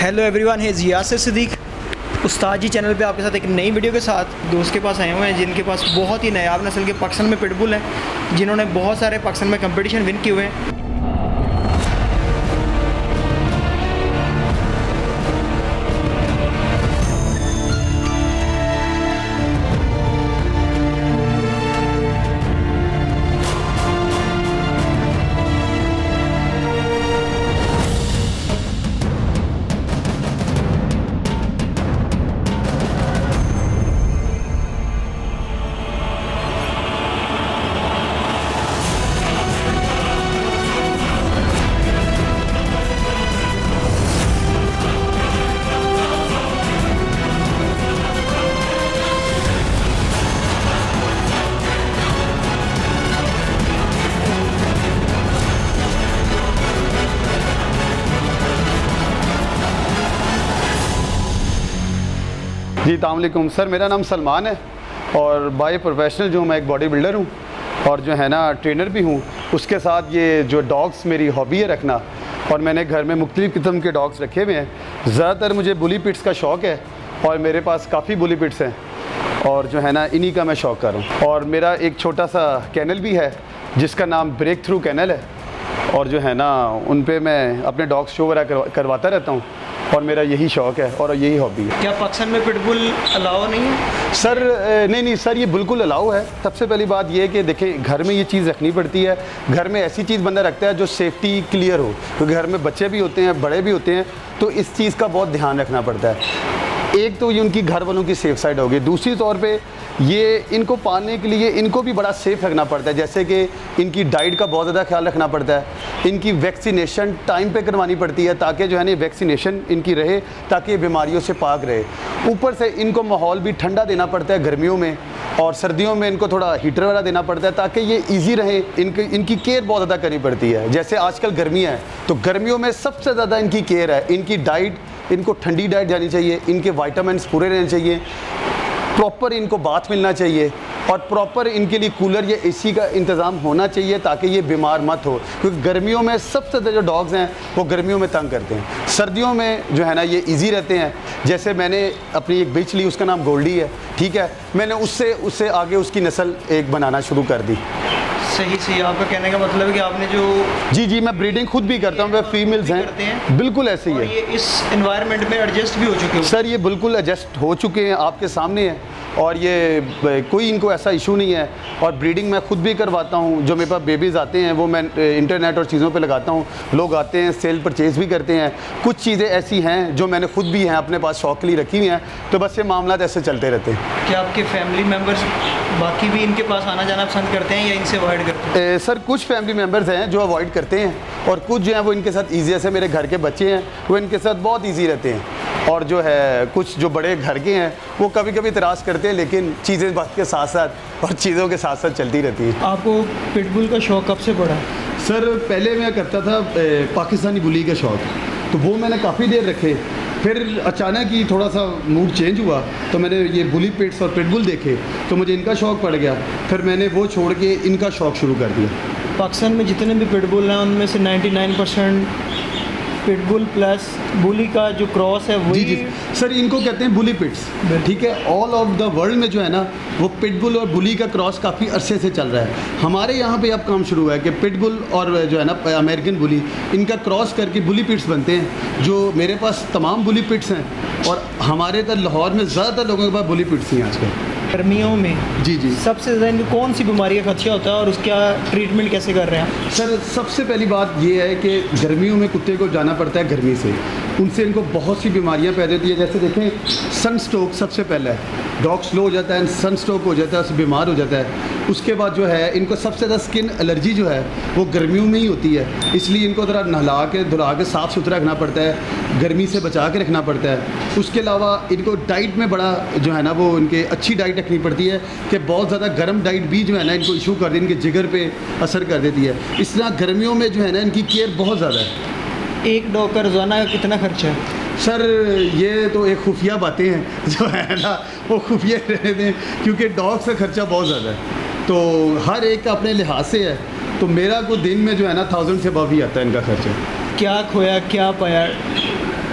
Hello everyone, है यासिर सिद्दीक उस्ताद जी channel पे आपके साथ एक नई वीडियो के साथ दोस्त के पास आए हुए हैं जिनके पास बहुत ही नायाब नस्ल के पाकिस्तान में पिटबुल हैं, जिन्होंने बहुत सारे पाकिस्तान में कंपटीशन विन किए हुए हैं। जी अस्सलाम वालेकुम सर, मेरा नाम सलमान है और बाय प्रोफेशनल जो मैं एक बॉडी बिल्डर हूँ और जो है ना ट्रेनर भी हूँ। उसके साथ ये जो डॉग्स मेरी हॉबी है रखना, और मैंने घर में मुख्तलिफ़ किस्म के डॉग्स रखे हुए हैं। ज़्यादातर मुझे बुली पिट्स का शौक़ है और मेरे पास काफ़ी बुली पिट्स हैं और जो है ना इन्हीं का मैं शौक़ कर रहा हूँ। और मेरा एक छोटा सा कैनल भी है जिसका नाम ब्रेक थ्रू कैनल है, और जो है ना उन पे मैं अपने डॉग्स शो वगैरह करवाता रहता हूँ और मेरा यही शौक़ है और यही हॉबी है। क्या पाकिस्तान में पिटबुल अलाउ नहीं है? सर नहीं सर, ये बिल्कुल अलाउ है। सबसे पहली बात ये है कि देखें, घर में ये चीज़ रखनी पड़ती है। घर में ऐसी चीज़ बंदा रखता है जो सेफ्टी क्लियर हो, क्योंकि घर में बच्चे भी होते हैं, बड़े भी होते हैं, तो इस चीज़ का बहुत ध्यान रखना पड़ता है। एक तो ये उनकी घर वालों की सेफ़ साइड होगी, दूसरी तौर पे ये इनको पालने के लिए इनको भी बड़ा सेफ़ रखना पड़ता है। जैसे कि इनकी डाइट का बहुत ज़्यादा ख्याल रखना पड़ता है, इनकी वैक्सीनेशन टाइम पे करवानी पड़ती है ताकि जो है ना वैक्सीनेशन इनकी रहे, ताकि ये बीमारियों से पाक रहे। ऊपर से इनको माहौल भी ठंडा देना पड़ता है गर्मियों में, और सर्दियों में इनको थोड़ा हीटर वाला देना पड़ता है ताकि ये ईजी रहे। इनकी केयर बहुत ज़्यादा करनी पड़ती है। जैसे आजकल गर्मियाँ हैं तो गर्मियों में सबसे ज़्यादा इनकी केयर है। इनकी डाइट, इनको ठंडी डाइट जानी चाहिए, इनके वाइटामिन्स पूरे रहने चाहिए, प्रॉपर इनको बाथ मिलना चाहिए, और प्रॉपर इनके लिए कूलर या एसी का इंतज़ाम होना चाहिए ताकि ये बीमार मत हो। क्योंकि गर्मियों में सबसे ज़्यादा जो डॉग्स हैं वो गर्मियों में तंग करते हैं। सर्दियों में जो है ना ये इजी रहते हैं। जैसे मैंने अपनी एक बिच ली, उसका नाम गोल्डी है, ठीक है। मैंने उससे आगे उसकी नस्ल एक बनाना शुरू कर दी। सही आपका कहने का मतलब है कि आपने जो जी मैं ब्रीडिंग खुद भी करता हूँ, वह फीमेल्स हैं, बिल्कुल ऐसे ही है। ये इस एनवायरनमेंट में एडजस्ट भी हो चुके हैं सर, ये बिल्कुल एडजस्ट हो चुके हैं, आपके सामने है, और ये कोई इनको ऐसा इशू नहीं है। और ब्रीडिंग मैं खुद भी करवाता हूँ। जो मेरे पास बेबीज़ आते हैं वो मैं इंटरनेट और चीज़ों पे लगाता हूँ। लोग आते हैं, सेल परचेज़ भी करते हैं। कुछ चीज़ें ऐसी हैं जो मैंने खुद भी हैं अपने पास शौक़ के लिए रखी हुई हैं, तो बस ये मामला ऐसे चलते रहते हैं। क्या आपके फैमिली मेम्बर्स बाकी भी इनके पास आना जाना पसंद करते हैं या इनसे अवॉइड करते हैं? सर, कुछ फैमिली मेम्बर्स हैं जो अवॉइड करते हैं, और कुछ जो हैं वो इनके साथ ईजी, जैसे मेरे घर के बच्चे हैं वो इनके साथ बहुत ईजी रहते हैं। और जो है कुछ जो बड़े घर के हैं वो कभी कभी इतराज़ करते हैं, लेकिन चीज़ें वक्त के साथ साथ और चीज़ों के साथ साथ चलती रहती हैं। आपको पिटबुल का शौक़ कब से पड़ा? सर, पहले मैं करता था पाकिस्तानी बुली का शौक़, तो वो मैंने काफ़ी देर रखे। फिर अचानक ही थोड़ा सा मूड चेंज हुआ तो मैंने ये बुली पिट्स और पिटबुल देखे तो मुझे इनका शौक़ पड़ गया। फिर मैंने वो छोड़ के इनका शौक़ शुरू कर दिया। पाकिस्तान में जितने भी पिटबुल हैं उनमें से 99% पिटबुल प्लस बुली का जो क्रॉस है वही। जी सर, इनको कहते हैं बुली पिट्स, ठीक है। ऑल ऑफ द वर्ल्ड में जो है ना वो पिटबुल और बुली का क्रॉस काफ़ी अरसे से चल रहा है। हमारे यहाँ पे अब काम शुरू हुआ है कि पिटबुल और जो है ना अमेरिकन बुली, इनका क्रॉस करके बुली पिट्स बनते हैं। जो मेरे पास तमाम बुली पिट्स हैं, और हमारे इधर लाहौर में ज़्यादातर लोगों के पास बुली पिट्स हैं आजकल। गर्मियों में जी सबसे ज़्यादा कौन सी बीमारी का खदशा होता है और उसका ट्रीटमेंट कैसे कर रहे हैं? सर, सबसे पहली बात ये है कि गर्मियों में कुत्ते को जाना पड़ता है गर्मी से, उनसे इनको बहुत सी बीमारियां पैदा होती है। जैसे देखें, सन स्ट्रोक सबसे पहला है, डॉग स्लो हो जाता है, सन स्ट्रोक हो जाता है, उससे बीमार हो जाता है। उसके बाद जो है इनको सबसे ज़्यादा स्किन एलर्जी जो है वो गर्मियों में ही होती है, इसलिए इनको ज़रा नहला के धुला के साफ़ सुथरा रखना पड़ता है, गर्मी से बचा के रखना पड़ता है। उसके अलावा इनको डाइट में बड़ा जो है ना वो इनके अच्छी डाइट रखनी पड़ती है कि बहुत ज़्यादा गर्म डाइट भी जो है ना इनको इशू कर देती है, इनके जिगर पे असर कर देती है। इस तरह गर्मियों में जो है ना इनकी केयर बहुत ज़्यादा है। एक डॉग का रोज़ाना का कितना खर्चा है? सर, ये तो एक खुफिया बातें हैं जो है ना वो खुफिया रहने दें, क्योंकि डॉग्स का खर्चा बहुत ज़्यादा है, तो हर एक का अपने लिहाज से है। तो मेरा को दिन में जो है ना 1000 से अबव ही आता है इनका खर्चा। क्या खोया क्या पाया?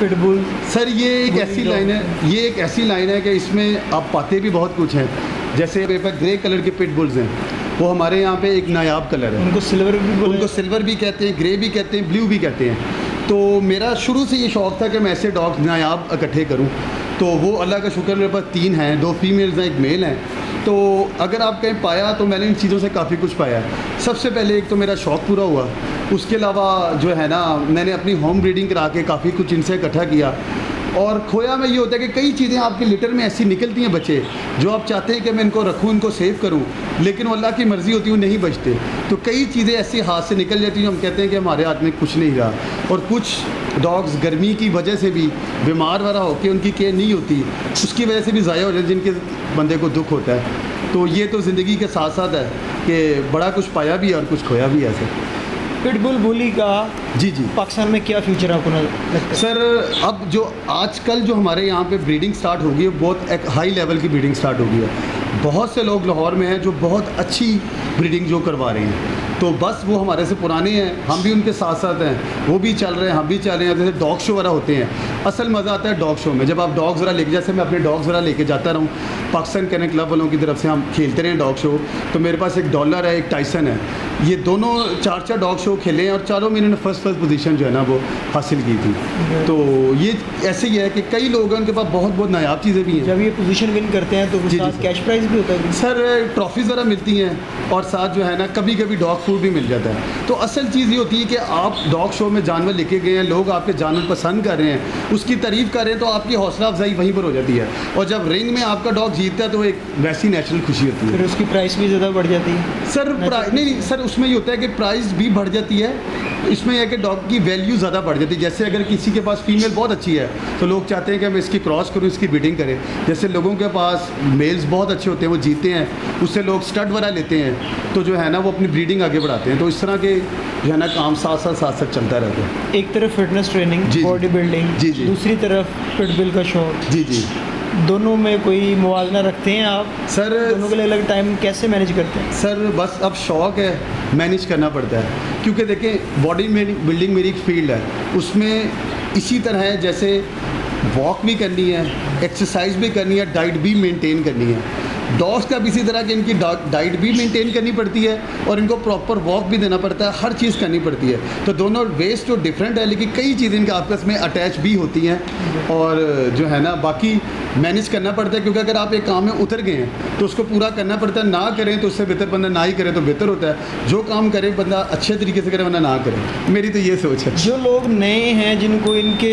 पिटबुल? सर ये एक ऐसी लाइन है, ये एक ऐसी लाइन है कि इसमें आप पाते भी बहुत कुछ हैं। जैसे पेपर ग्रे कलर के पिटबुल्स हैं, वो हमारे यहाँ पे एक नायाब कलर है। उनको सिल्वर भी बोलते उनको सिल्वर भी कहते हैं, ग्रे भी कहते हैं, ब्लू भी कहते हैं। तो मेरा शुरू से ये शौक़ था कि मैं ऐसे डॉग्स नायाब इकट्ठे करूं। तो वो अल्लाह का शुक्र, मेरे पास 3 हैं, 2 फीमेल्स हैं, 1 मेल हैं। तो अगर आप कहीं पाया तो मैंने इन चीज़ों से काफ़ी कुछ पाया है। सबसे पहले एक तो मेरा शौक़ पूरा हुआ, उसके अलावा जो है ना मैंने अपनी होम ब्रीडिंग करा के काफ़ी कुछ इनसे इकट्ठा किया। और खोया में ये होता है कि कई चीज़ें आपके लिटर में ऐसी निकलती हैं बच्चे, जो आप चाहते हैं कि मैं इनको रखूं, इनको सेव करूं, लेकिन वो अल्लाह की मर्ज़ी होती है, वो नहीं बचते। तो कई चीज़ें ऐसी हाथ से निकल जाती हैं, हम कहते हैं कि हमारे हाथ में कुछ नहीं रहा। और कुछ डॉग्स गर्मी की वजह से भी बीमार वगैरह होकर उनकी केयर नहीं होती, उसकी वजह से भी ज़ाया हो जाए, जिनके बंदे को दुख होता है। तो ये तो ज़िंदगी के साथ साथ है कि बड़ा कुछ पाया भी है और कुछ खोया भी है। ऐसे पिटबुल बुली का जी पाकिस्तान में क्या फ्यूचर आपको लगता है? सर अब जो आजकल जो हमारे यहाँ पे ब्रीडिंग स्टार्ट हो गई है, बहुत एक हाई लेवल की ब्रीडिंग स्टार्ट हो गई है। बहुत से लोग लाहौर में हैं जो बहुत अच्छी ब्रीडिंग जो करवा रहे हैं। तो बस वो हमारे से पुराने हैं, हम भी उनके साथ साथ हैं, वो भी चल रहे हैं, हम भी चल रहे हैं। जैसे डॉग शो वगैरह होते हैं, असल मज़ा आता है डॉग शो में, जब आप डॉग्स वगैरह लेके, जैसे मैं अपने डॉग्स वगैरह लेके जाता रहूँ, पाकिस्तान कैनन क्लब वालों की तरफ से हम खेलते रहे डॉग शो। तो मेरे पास एक डॉलर है, एक टाइसन है, ये दोनों 4 डॉग शो खेले हैं और चारों में इन्होंने फर्स्ट पोजीशन जो है ना वो हासिल की थी। तो ये ऐसे ही है कि कई लोग हैं उनके पास बहुत नायाब चीज़ें भी हैं। जब ये पोजीशन विन करते हैं तो जी, साथ कैश प्राइज भी होता है? सर ट्रॉफीज़ वगैरह मिलती हैं और साथ जो है ना कभी कभी डॉग फूड भी मिल जाता है। तो असल चीज़ ये होती है कि आप डॉग शो में जानवर लेके गए हैं, लोग आपके जानवर पसंद कर रहे हैं, उसकी तारीफ़ कर रहे हैं, तो आपकी हौसला अफजाई वहीं पर हो जाती है। और जब रिंग में आपका डॉग जीतता है तो एक वैसी नेचुरल खुशी होती है। फिर उसकी प्राइस भी ज़्यादा बढ़ जाती है? सर नहीं सर, उसमें ये होता है कि प्राइस भी बढ़ जाती है। इसमें यह है कि डॉग की वैल्यू ज़्यादा बढ़ जाती है। जैसे अगर किसी के पास फीमेल बहुत अच्छी है तो लोग चाहते हैं कि मैं इसकी क्रॉस करूँ, इसकी ब्रीडिंग करें। जैसे लोगों के पास मेल्स बहुत अच्छे होते हैं, वो जीते हैं, उससे लोग स्टड वगैरह लेते हैं, तो जो है ना वो अपनी ब्रीडिंग आगे बढ़ाते हैं। तो इस तरह के जो है ना काम साथ साथ चलता रहता है। एक तरफ फिटनेस ट्रेनिंग, बॉडी बिल्डिंग, जी दूसरी तरफ पिटबुल का शौक। जी दोनों में कोई मुवाजना रखते हैं आप? सर दोनों के लिए अलग टाइम कैसे मैनेज करते हैं? सर बस अब शौक़ है, मैनेज करना पड़ता है। क्योंकि देखें बॉडी बिल्डिंग मेरी एक फील्ड है, उसमें इसी तरह है जैसे वॉक भी करनी है, एक्सरसाइज भी करनी है, डाइट भी मेंटेन करनी है। डॉग्स का भी इसी तरह की इनकी डाइट भी मेंटेन करनी पड़ती है और इनको प्रॉपर वॉक भी देना पड़ता है, हर चीज़ करनी पड़ती है। तो दोनों वेस्ट तो डिफरेंट है, लेकिन कई चीज़ें इनके आपस में अटैच भी होती हैं और जो है ना बाकी मैनेज करना पड़ता है। क्योंकि अगर आप एक काम में उतर गए हैं तो उसको पूरा करना पड़ता है, ना करें तो उससे बेहतर बंदा ना ही करे तो बेहतर होता है। जो काम करे बंदा अच्छे तरीके से करे, वरना ना करे। मेरी तो ये सोच है। जो लोग नए हैं जिनको इनके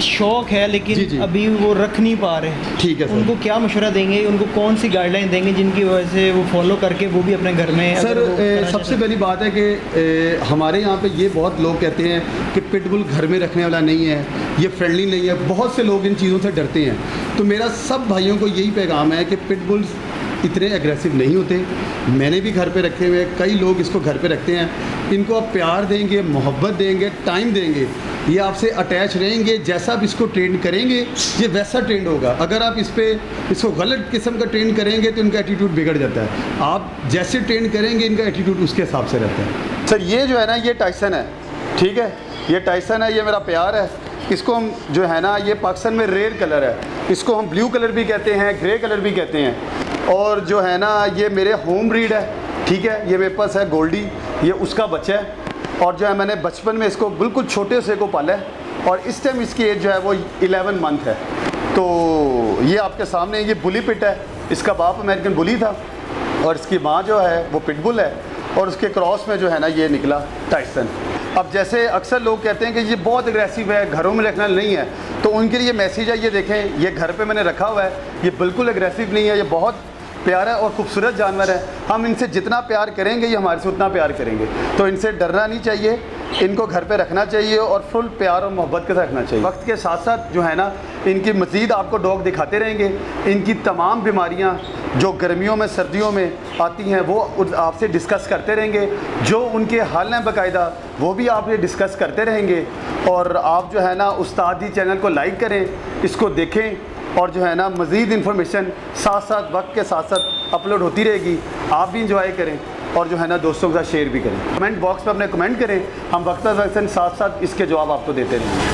शौक़ है लेकिन अभी वो रख नहीं पा रहे, ठीक है सर, उनको क्या मशवरा देंगे? उनको कौन सी गाइडलाइन देंगे जिनकी वजह से वो फॉलो करके वो भी अपने घर में? सर सबसे पहली बात है कि हमारे यहाँ पे ये बहुत लोग कहते हैं कि पिटबुल घर में रखने वाला नहीं है, ये फ्रेंडली नहीं है। बहुत से लोग इन चीज़ों से डरते हैं। तो मेरा सब भाइयों को यही पैगाम है कि पिटबुल्स इतने एग्रेसिव नहीं होते। मैंने भी घर पे रखे हुए, कई लोग इसको घर पे रखते हैं। इनको आप प्यार देंगे, मोहब्बत देंगे, टाइम देंगे, ये आपसे अटैच रहेंगे। जैसा आप इसको ट्रेन करेंगे ये वैसा ट्रेंड होगा। अगर आप इसको गलत किस्म का ट्रेन करेंगे तो इनका एटीट्यूड बिगड़ जाता है। आप जैसे ट्रेन करेंगे इनका एटीट्यूड उसके हिसाब से रहता है। सर ये जो है ना ये टाइसन है, ठीक है, ये टाइसन है, ये मेरा प्यार है। इसको हम जो है ना ये पाकिस्तान में रेयर कलर है, इसको हम ब्लू कलर भी कहते हैं, ग्रे कलर भी कहते हैं। और जो है ना ये मेरे होम ब्रीड है, ठीक है, ये मेरे पास है गोल्डी, ये उसका बच्चा है। और जो है मैंने बचपन में इसको बिल्कुल छोटे से को पाला है और इस टाइम इसकी एज जो है वो 11 मंथ है। तो ये आपके सामने ये बुली पिट है, इसका बाप अमेरिकन बुली था और इसकी माँ जो है वो पिटबुल है और उसके क्रॉस में जो है ना ये निकला टाइसन। अब जैसे अक्सर लोग कहते हैं कि ये बहुत एग्रेसिव है, घरों में रखना नहीं है, तो उनके लिए मैसेज है, ये देखें ये घर पे मैंने रखा हुआ है, ये बिल्कुल एग्रेसिव नहीं है, ये बहुत प्यारा और खूबसूरत जानवर है। हम इनसे जितना प्यार करेंगे ये हमारे से उतना प्यार करेंगे। तो इनसे डरना नहीं चाहिए, इनको घर पे रखना चाहिए और फुल प्यार और मोहब्बत के साथ रखना चाहिए। वक्त के साथ साथ जो है ना इनकी मज़ीद आपको डॉग दिखाते रहेंगे। इनकी तमाम बीमारियां जो गर्मियों में सर्दियों में आती हैं वो आपसे डिस्कस करते रहेंगे। जो उनके हल हैं बाकायदा वो भी आप ये डिस्कस करते रहेंगे। और आप जो है ना उस्ताद जी चैनल को लाइक करें, इसको देखें और जो है ना मज़ीद इन्फॉर्मेशन साथ साथ वक्त के साथ साथ अपलोड होती रहेगी। आप भी इंजॉय करें और जो है ना दोस्तों के साथ शेयर भी करें। कमेंट बॉक्स में अपने कमेंट करें, हम वक्त साथ साथ इसके जवाब आपको देते रहेंगे।